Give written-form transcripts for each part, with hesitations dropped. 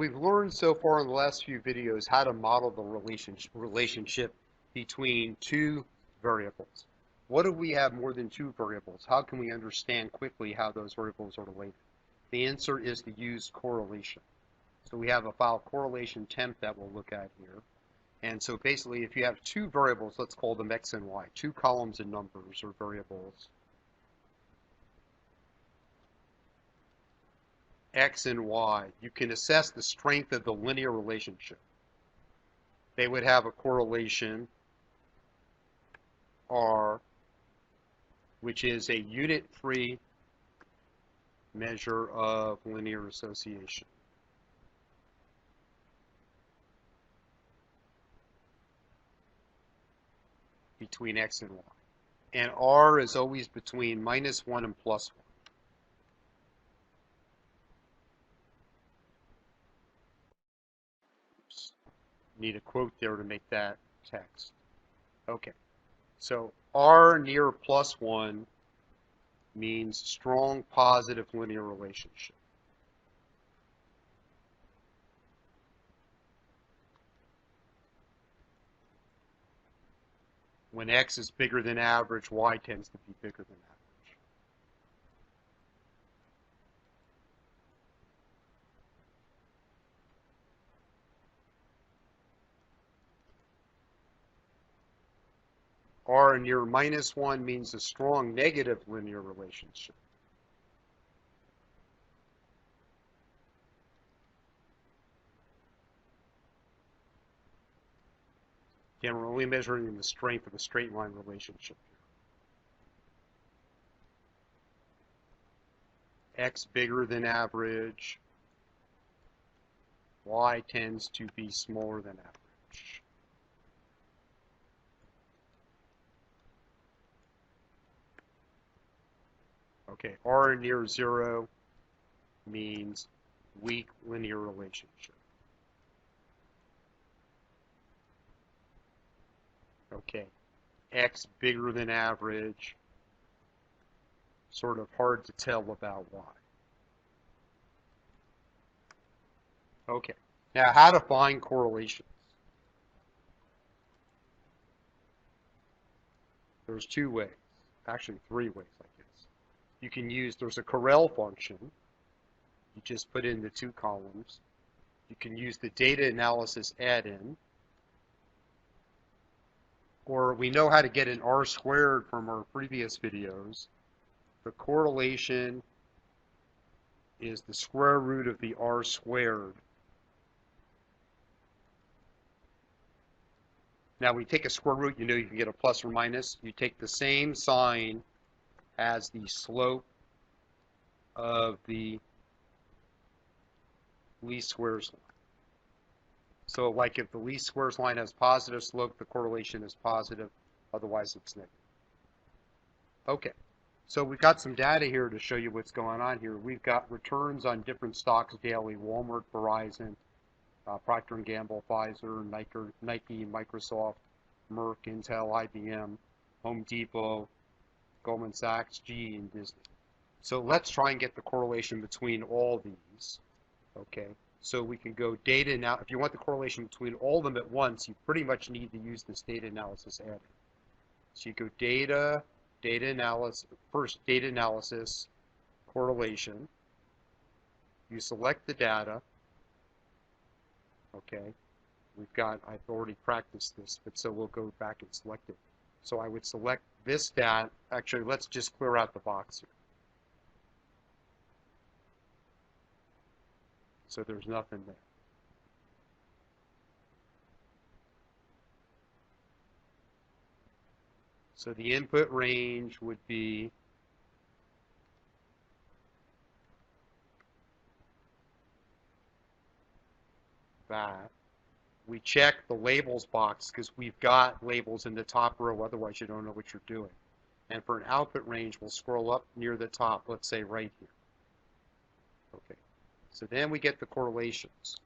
we've learned so far in the last few videos how to model the relationship between two variables. What if we have more than two variables? How can we understand quickly how those variables are related? The answer is to use correlation. So we have a file correlation temp that we'll look at here. And so basically, if you have two variables, let's call them x and y, two columns and numbers or variables, x and y, you can assess the strength of the linear relationship. They would have a correlation R, which is a unit-free measure of linear association. Between x and y. And R is always between -1 and +1. Oops. Need a quote there to make that text. Okay. So R near +1 means strong positive linear relationship. When x is bigger than average, y tends to be bigger than average. R near -1 means a strong negative linear relationship. Again, we're only measuring the strength of a straight line relationship here. X bigger than average, y tends to be smaller than average. Okay, R near 0 means weak linear relationship. Okay, x bigger than average, sort of hard to tell about y. Okay, now how to find correlations. There's two ways, actually three ways, I guess. You can use, there's a CORREL function. You just put in the two columns. You can use the data analysis add-in. Or we know how to get an R squared from our previous videos. The correlation is the square root of the R squared. Now, when you take a square root, you know you can get a plus or minus. You take the same sign as the slope of the least squares line. So like if the least squares line has positive slope, the correlation is positive, otherwise it's negative. Okay, so we've got some data here to show you what's going on here. We've got returns on different stocks daily: Walmart, Verizon, Procter & Gamble, Pfizer, Nike, Microsoft, Merck, Intel, IBM, Home Depot, Goldman Sachs, GE, and Disney. So let's try and get the correlation between all these. Okay, so we can go data now. If you want the correlation between all of them at once, you pretty much need to use this data analysis add-in. So you go data analysis, first data analysis, correlation. You select the data. Okay, I've already practiced this, but so we'll go back and select it. So I would select this data. Actually, let's just clear out the box here. So there's nothing there. So the input range would be that. We check the labels box because we've got labels in the top row, otherwise you don't know what you're doing. And for an output range, we'll scroll up near the top, let's say right here. Okay. So then we get the correlations.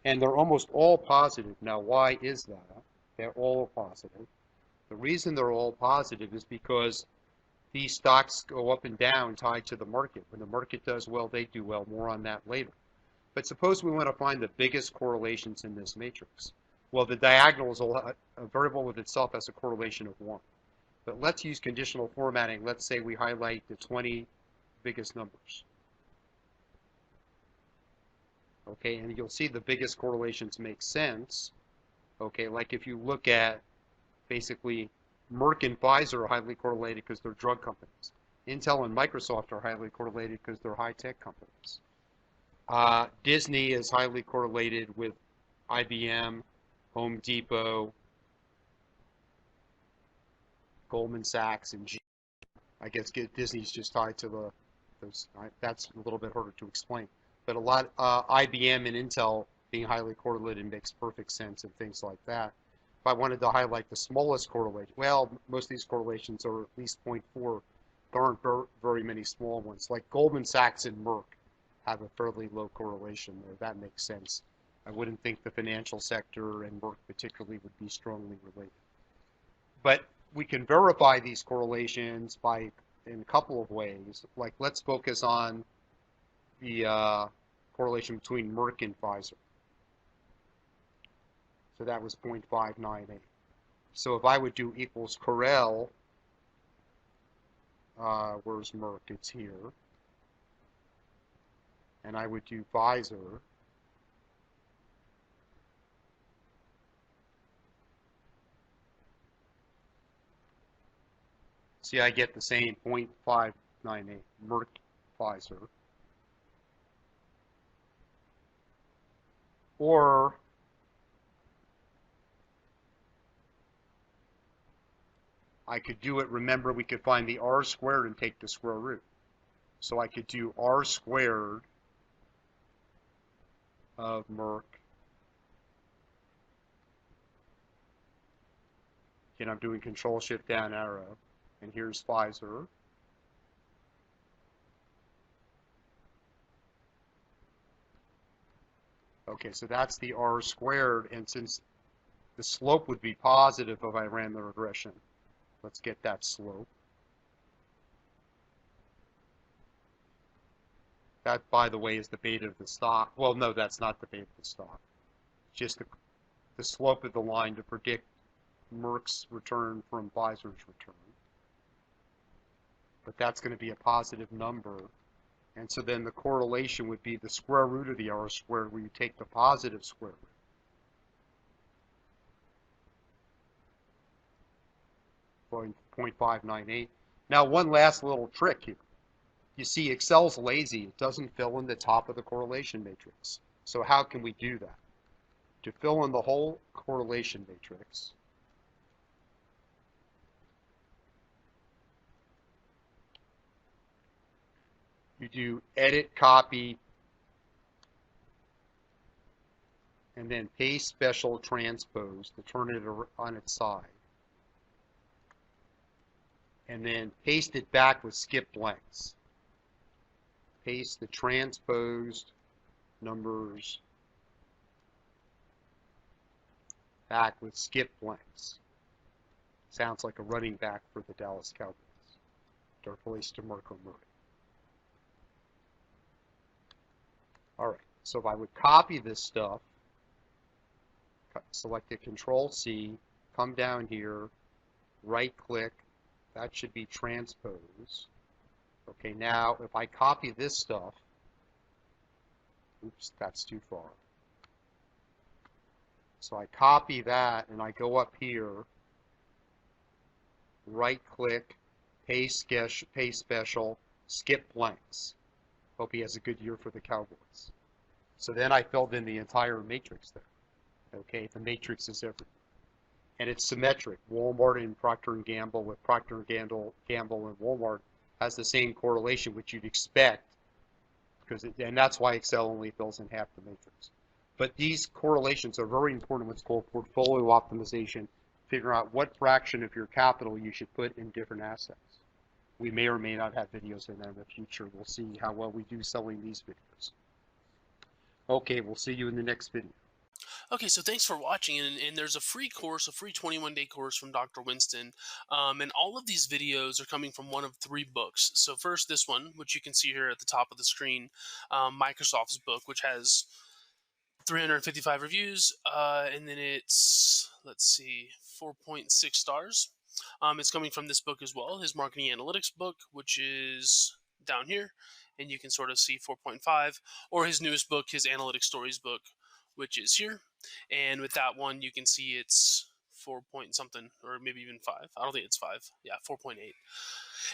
And they're almost all positive. Now, why is that? They're all positive. The reason they're all positive is because these stocks go up and down tied to the market. When the market does well, they do well. More on that later. But suppose we want to find the biggest correlations in this matrix. Well, the diagonal is a variable with itself has a correlation of 1. But let's use conditional formatting. Let's say we highlight the 20 biggest numbers. Okay, and you'll see the biggest correlations make sense. Okay, like if you look at basically Merck and Pfizer are highly correlated because they're drug companies. Intel and Microsoft are highly correlated because they're high-tech companies. Disney is highly correlated with IBM, Home Depot, Goldman Sachs, and G. I guess Disney's just tied to those. That's a little bit harder to explain. But a lot, IBM and Intel being highly correlated makes perfect sense and things like that. If I wanted to highlight the smallest correlation, well, most of these correlations are at least 0.4. There aren't very many small ones. Like Goldman Sachs and Merck have a fairly low correlation there. That makes sense. I wouldn't think the financial sector and Merck particularly would be strongly related. But we can verify these correlations in a couple of ways. Like let's focus on the correlation between Merck and Pfizer. So that was 0.598. So if I would do equals CORREL, where's Merck? It's here. And I would do Pfizer. See, I get the same 0.598, Merck, Pfizer. Or I could do it, remember we could find the R squared and take the square root. So I could do R squared of Merck. Again, I'm doing Control Shift down arrow. And here's Pfizer. Okay, so that's the R squared, and since the slope would be positive if I ran the regression, let's get that slope. That, by the way, is the beta of the stock. Well, no, that's not the beta of the stock. Just the slope of the line to predict Merck's return from Pfizer's return. But that's going to be a positive number. And so then the correlation would be the square root of the R squared, where you take the positive square root. 0.598. Now, one last little trick here. You see, Excel's lazy. It doesn't fill in the top of the correlation matrix. So how can we do that? To fill in the whole correlation matrix, you do edit, copy, and then paste special transpose to turn it on its side. And then paste it back with skip blanks. Paste the transposed numbers back with skip blanks. Sounds like a running back for the Dallas Cowboys. They're placed to Marco Murray. All right, so if I would copy this stuff, select the Control-C, come down here, right-click, that should be transpose. Okay, now if I copy this stuff, oops, that's too far. So I copy that and I go up here, right-click, paste special, skip blanks. Hope he has a good year for the Cowboys. So then I filled in the entire matrix there. Okay, the matrix is everything. And it's symmetric. Walmart and Procter & Gamble with Procter & Gamble and Walmart has the same correlation, which you'd expect, and that's why Excel only fills in half the matrix. But these correlations are very important, what's called portfolio optimization, figuring out what fraction of your capital you should put in different assets. We may or may not have videos in that in the future. We'll see how well we do selling these videos. Okay, we'll see you in the next video. Okay, so thanks for watching, and there's a free course, a free 21-day course from Dr. Winston, and all of these videos are coming from one of three books. So first, this one, which you can see here at the top of the screen, Microsoft's book, which has 355 reviews, and then it's, let's see, 4.6 stars. It's coming from this book as well, his marketing analytics book, which is down here, and you can sort of see 4.5, or his newest book, his analytics stories book, which is here. And with that one, you can see it's 4 point something, or maybe even 5. I don't think it's 5. Yeah, 4.8.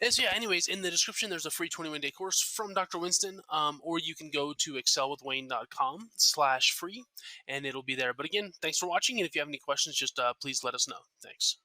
And so, yeah, anyways, in the description, there's a free 21-day course from Dr. Winston, or you can go to excelwithwayne.com/free, and it'll be there. But again, thanks for watching, and if you have any questions, just please let us know. Thanks.